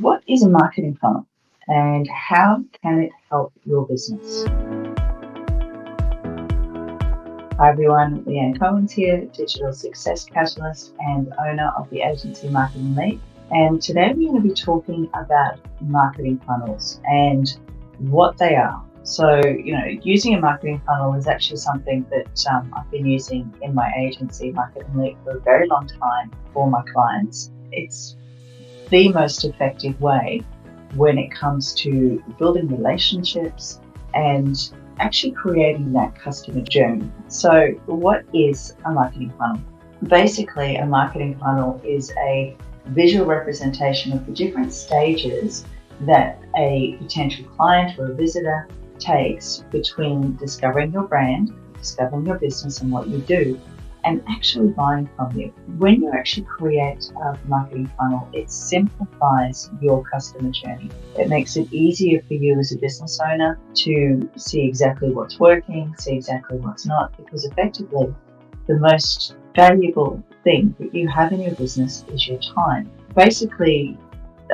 What is a marketing funnel and how can it help your business? Hi everyone, Leanne Cohen's here, Digital Success Catalyst and owner of the agency Marketing Lead. And today we're going to be talking about marketing funnels and what they are. So, using a marketing funnel is actually something that I've been using in my agency Marketing Lead for a very long time for my clients. It's the most effective way when it comes to building relationships and actually creating that customer journey. So what is a marketing funnel? Basically, a marketing funnel is a visual representation of the different stages that a potential client or a visitor takes between discovering your brand, discovering your business and what you do, and actually buying from you. When you actually create a marketing funnel, it simplifies your customer journey. It makes it easier for you as a business owner to see exactly what's working, see exactly what's not, because effectively the most valuable thing that you have in your business is your time. Basically,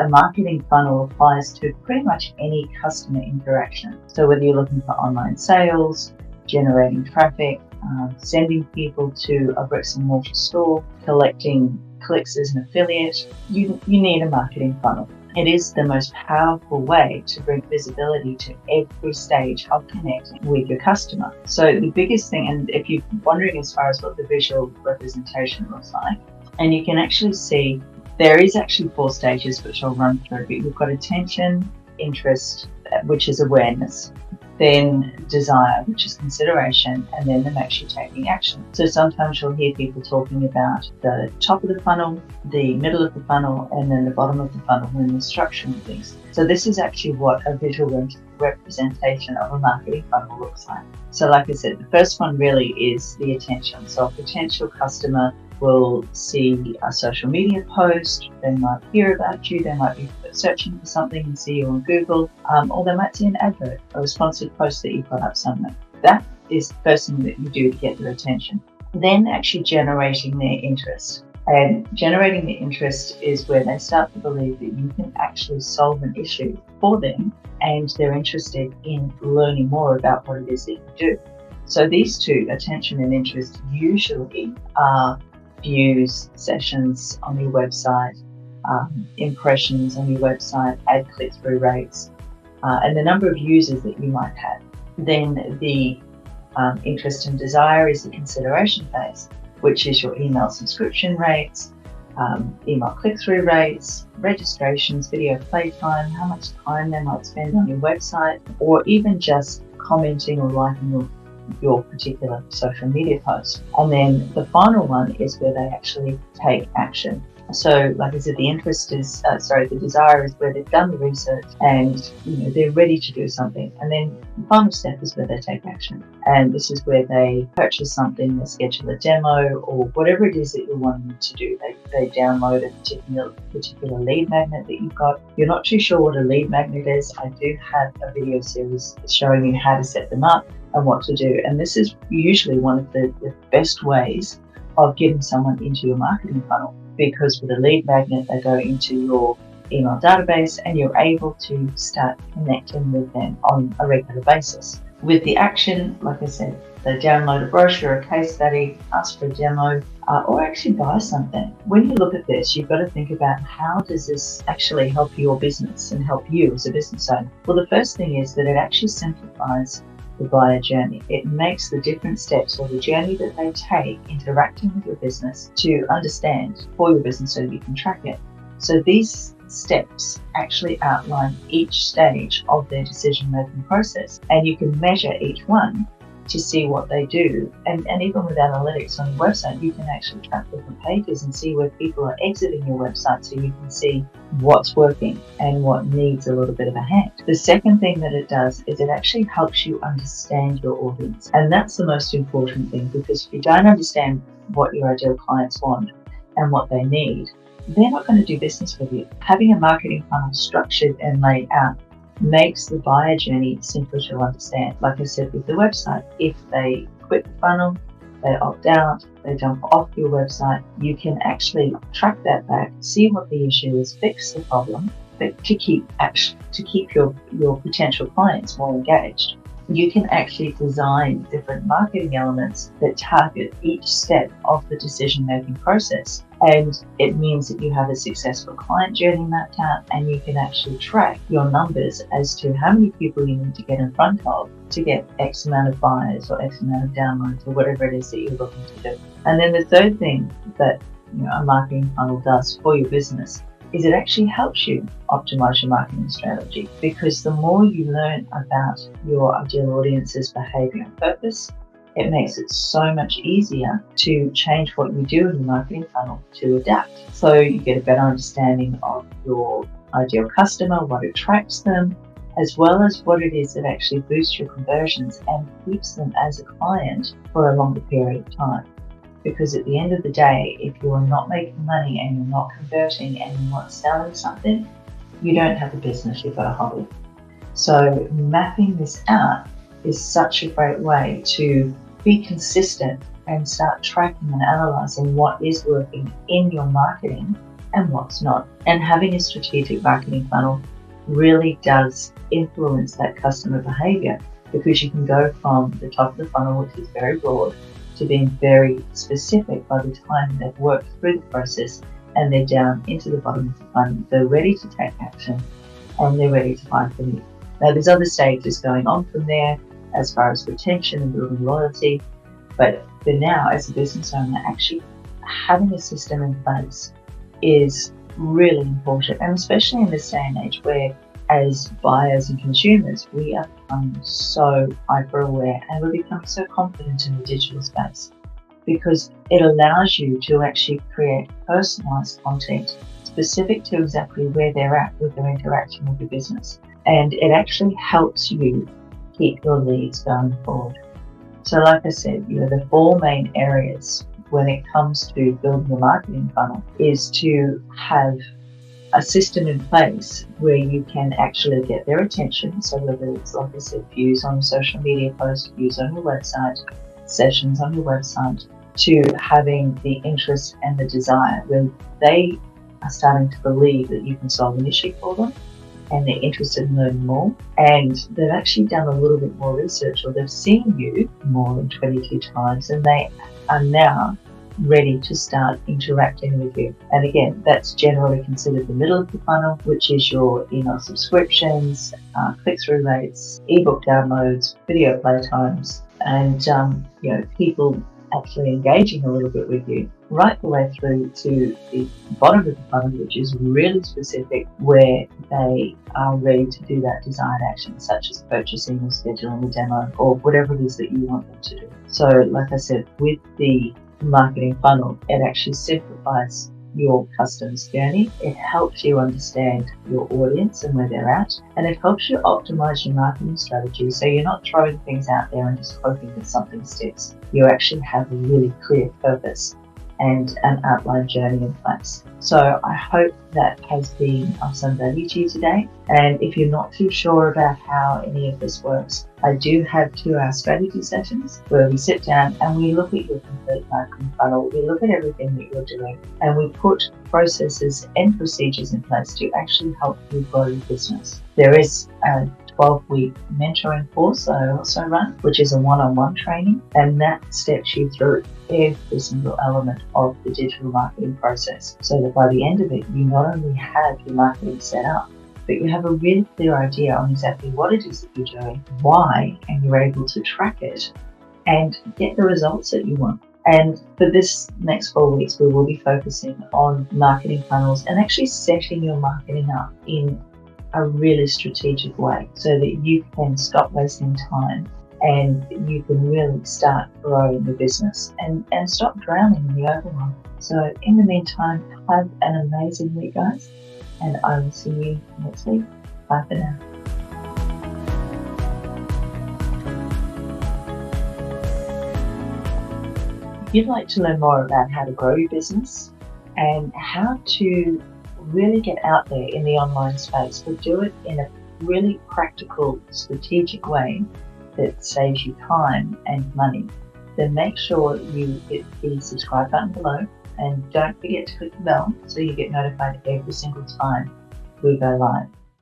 a marketing funnel applies to pretty much any customer interaction. So whether you're looking for online sales, generating traffic, sending people to a bricks and mortar store, collecting clicks as an affiliate, you need a marketing funnel. It is the most powerful way to bring visibility to every stage of connecting with your customer. So the biggest thing, and if you're wondering as far as what the visual representation looks like, and you can actually see there is actually 4 stages which I'll run through, but you've got attention, interest, which is awareness, then desire, which is consideration, and then them actually taking action. So sometimes you'll hear people talking about the top of the funnel, the middle of the funnel, and then the bottom of the funnel and the structure of things. So this is actually what a visual representation of a marketing funnel looks like. So like I said, the first one really is the attention. So a potential customer will see a social media post, they might hear about you, they might be searching for something and see you on Google, or they might see an advert or a sponsored post that you put up somewhere. That is the first thing that you do to get their attention. Then actually generating their interest. And generating the interest is where they start to believe that you can actually solve an issue for them and they're interested in learning more about what it is that you do. So these two, attention and interest, usually are views, sessions on your website, impressions on your website, ad click-through rates, and the number of users that you might have. Then the interest and desire is the consideration phase, which is your email subscription rates, email click-through rates, registrations, video playtime, how much time they might spend on your website, or even just commenting or liking your particular social media post. And then the final one is where they actually take action. So like I said, the interest is, the desire is where they've done the research and they're ready to do something. And then the final step is where they take action. And this is where they purchase something, they schedule a demo or whatever it is that you're wanting them to do. They download a particular lead magnet that you've got. If you're not too sure what a lead magnet is, I do have a video series showing you how to set them up and what to do. And this is usually one of the best ways of getting someone into your marketing funnel, because with a lead magnet, they go into your email database and you're able to start connecting with them on a regular basis. With the action, like I said, they download a brochure, a case study, ask for a demo, or actually buy something. When you look at this, you've got to think about how does this actually help your business and help you as a business owner? Well, the first thing is that it actually simplifies the buyer journey. It makes the different steps or the journey that they take interacting with your business to understand for your business so that you can track it. So these steps actually outline each stage of their decision-making process, and you can measure each one to see what they do. And even with analytics on your website, you can actually track different pages and see where people are exiting your website, so you can see what's working and what needs a little bit of a hand. The second thing that it does is it actually helps you understand your audience. And that's the most important thing, because if you don't understand what your ideal clients want and what they need, they're not going to do business with you. Having a marketing funnel structured and laid out makes the buyer journey simpler to understand. Like I said with the website, if they quit the funnel, they opt out, they jump off your website, you can actually track that back, see what the issue is, fix the problem, But to keep your potential clients more engaged, you can actually design different marketing elements that target each step of the decision-making process. And it means that you have a successful client journey mapped out, and you can actually track your numbers as to how many people you need to get in front of to get X amount of buyers or X amount of downloads or whatever it is that you're looking to do. And then the third thing that a marketing funnel does for your business is it actually helps you optimize your marketing strategy, because the more you learn about your ideal audience's behavior and purpose, it makes it so much easier to change what you do in your marketing funnel to adapt. So you get a better understanding of your ideal customer, what attracts them, as well as what it is that actually boosts your conversions and keeps them as a client for a longer period of time. Because at the end of the day, if you're not making money and you're not converting and you're not selling something, you don't have a business, you've got a hobby. So mapping this out is such a great way to be consistent and start tracking and analyzing what is working in your marketing and what's not. And having a strategic marketing funnel really does influence that customer behavior, because you can go from the top of the funnel, which is very broad, to being very specific by the time they've worked through the process and they're down into the bottom of the funnel. They're ready to take action and they're ready to buy from you. Now, there's other stages going on from there as far as retention and building loyalty, but for now, as a business owner, actually having a system in place is really important, and especially in this day and age where, as buyers and consumers, we are becoming so hyper aware and we're becoming so confident in the digital space, because it allows you to actually create personalized content specific to exactly where they're at with their interaction with your business. And it actually helps you keep your leads going forward. So like I said, the four main areas when it comes to building a marketing funnel is to have a system in place where you can actually get their attention. So whether it's, like I said, views on a social media post, views on your website, sessions on your website, to having the interest and the desire where they are starting to believe that you can solve an issue for them and they're interested in learning more, and they've actually done a little bit more research, or they've seen you more than 22 times and they are now ready to start interacting with you. And again, that's generally considered the middle of the funnel, which is your email subscriptions, click-through rates, ebook downloads, video play times, and people actually engaging a little bit with you, right the way through to the bottom of the funnel, which is really specific, where they are ready to do that desired action, such as purchasing or scheduling a demo or whatever it is that you want them to do. So like I said, with the marketing funnel, it actually simplifies your customer's journey. It helps you understand your audience and where they're at, and it helps you optimize your marketing strategy, so you're not throwing things out there and just hoping that something sticks. You actually have a really clear purpose and an outlined journey in place. So I hope that has been of some value to you today. And if you're not too sure about how any of this works, I do have 2-hour strategy sessions where we sit down and we look at your complete marketing funnel. We look at everything that you're doing and we put processes and procedures in place to actually help you grow your business. There is a 12-week mentoring course that I also run, which is a one-on-one training, and that steps you through every single element of the digital marketing process, so that by the end of it, you not only have your marketing set up, but you have a really clear idea on exactly what it is that you're doing, why, and you're able to track it and get the results that you want. And for this next 4 weeks, we will be focusing on marketing funnels and actually setting your marketing up in a really strategic way, so that you can stop wasting time and you can really start growing the business and stop drowning in the overwhelm. So in the meantime, have an amazing week, guys, and I will see you next week. Bye for now. If you'd like to learn more about how to grow your business and how to really get out there in the online space, but do it in a really practical, strategic way that saves you time and money, then make sure you hit the subscribe button below and don't forget to click the bell so you get notified every single time we go live.